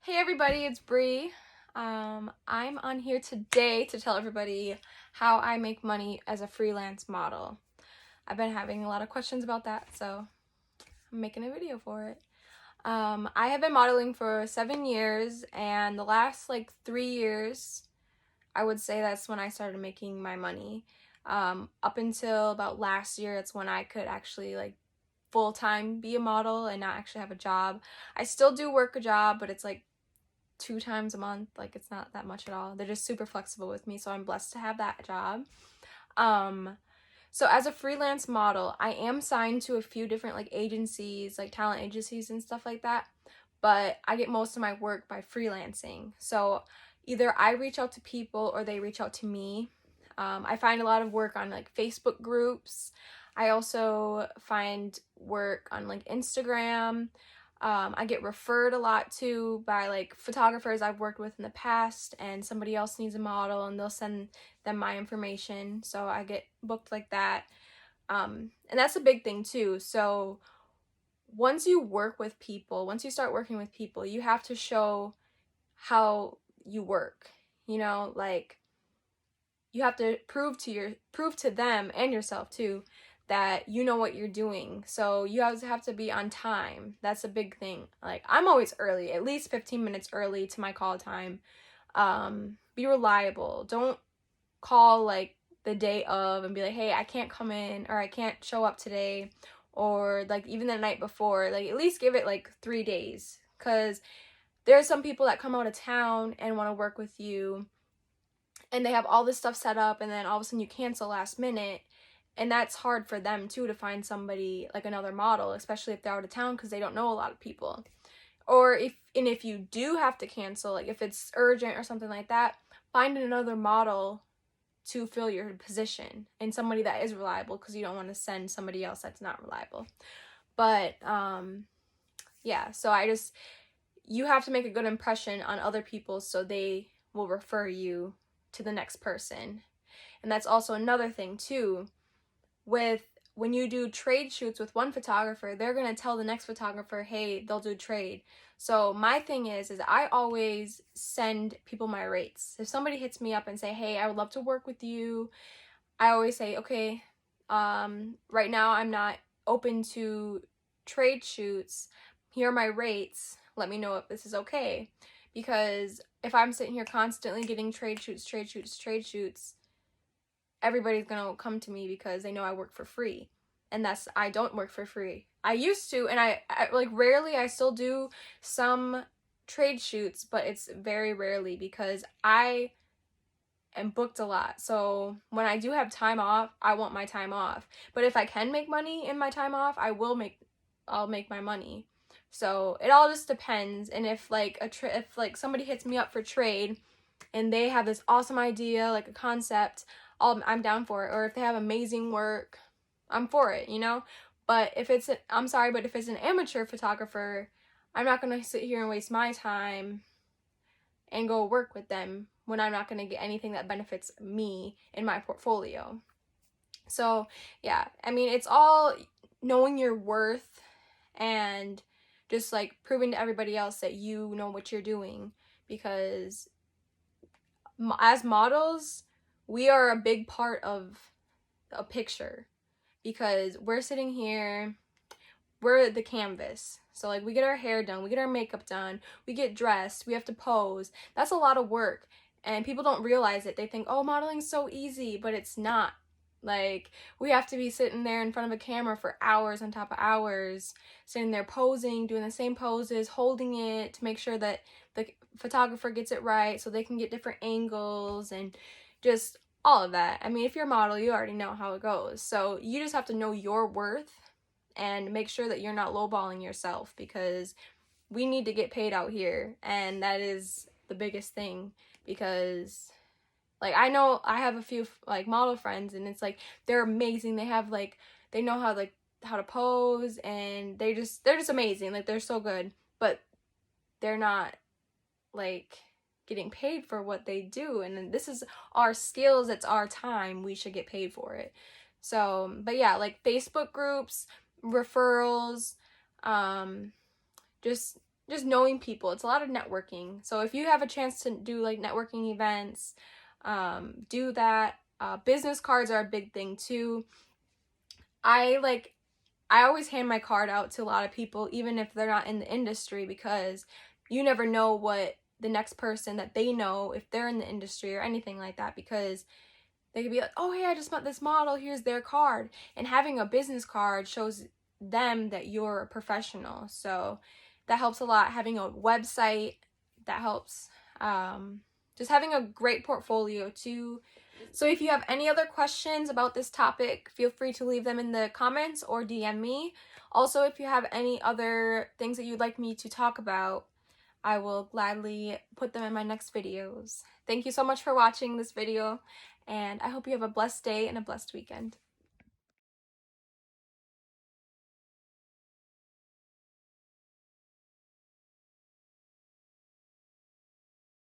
Hey everybody, it's Bree. I'm on here today to tell everybody how I make money as a freelance model. I've been having a lot of questions about that, so I'm making a video for it. I have been modeling for 7 years, and the last 3 years, I would say that's when I started making my money. Up until about last year, it's when I could actually full-time be a model and not actually have a job. I still do work a job, but it's 2 times a month. It's not that much at all. They're just super flexible with me, so I'm blessed to have that job. So as a freelance model, I am signed to a few different agencies, talent agencies and stuff like that, but I get most of my work by freelancing. So either I reach out to people or they reach out to me. I find a lot of work on Facebook groups. I also find work on Instagram. I get referred a lot too by photographers I've worked with in the past, and somebody else needs a model and they'll send them my information, so I get booked like that. And that's a big thing too. So once you start working with people, you have to show how you work. You have to prove to them and yourself too that you know what you're doing. So you have to be on time. That's a big thing. I'm always early, at least 15 minutes early to my call time. Be reliable. Don't call the day of and be like, hey, I can't come in, or I can't show up today, or even the night before. At least give it 3 days, because there are some people that come out of town and want to work with you, and they have all this stuff set up, and then all of a sudden you cancel last minute, and that's hard for them too, to find somebody, another model, especially if they're out of town, because they don't know a lot of people. Or if you do have to cancel, if it's urgent or something like that, find another model to fill your position, and somebody that is reliable, because you don't want to send somebody else that's not reliable. But yeah, so you have to make a good impression on other people so they will refer you to the next person. And that's also another thing too. When you do trade shoots with one photographer, they're going to tell the next photographer, hey, they'll do trade. So my thing is I always send people my rates. If somebody hits me up and say, hey, I would love to work with you, I always say, okay, right now I'm not open to trade shoots. Here are my rates. Let me know if this is okay. Because if I'm sitting here constantly getting trade shoots, everybody's gonna come to me because they know I work for free. And I don't work for free. I used to, and I rarely, I still do some trade shoots, but it's very rarely, because I am booked a lot. So when I do have time off, I want my time off. But if I can make money in my time off, I'll make my money. So it all just depends. And if somebody hits me up for trade and they have this awesome idea, a concept, I'm down for it. Or if they have amazing work, I'm for it, But if it's an amateur photographer, I'm not gonna sit here and waste my time and go work with them when I'm not gonna get anything that benefits me in my portfolio. So yeah, I mean, it's all knowing your worth and just proving to everybody else that you know what you're doing, because as models, we are a big part of a picture, because we're sitting here, we're the canvas. So we get our hair done, we get our makeup done, we get dressed, we have to pose. That's a lot of work, and people don't realize it. They think, oh, modeling's so easy, but it's not. We have to be sitting there in front of a camera for hours on top of hours, sitting there posing, doing the same poses, holding it to make sure that the photographer gets it right so they can get different angles and just all of that. I mean, if you're a model, you already know how it goes. So you just have to know your worth and make sure that you're not lowballing yourself, because we need to get paid out here, and that is the biggest thing. Because I know I have a few model friends, and it's they're amazing. They have they know how to pose, and they're just amazing. They're so good, but they're not getting paid for what they do. And this is our skills, it's our time, we should get paid for it. So, but yeah, Facebook groups, referrals, just just knowing people. It's a lot of networking. So if you have a chance to do like networking events, do that. Business cards are a big thing too. I always hand my card out to a lot of people, even if they're not in the industry, because you never know what the next person that they know, if they're in the industry or anything like that, because they could be like, oh, hey, I just met this model, here's their card. And having a business card shows them that you're a professional. So that helps a lot. Having a website, that helps. Just having a great portfolio too. So if you have any other questions about this topic, feel free to leave them in the comments or DM me. Also, if you have any other things that you'd like me to talk about, I will gladly put them in my next videos. Thank you so much for watching this video, and I hope you have a blessed day and a blessed weekend.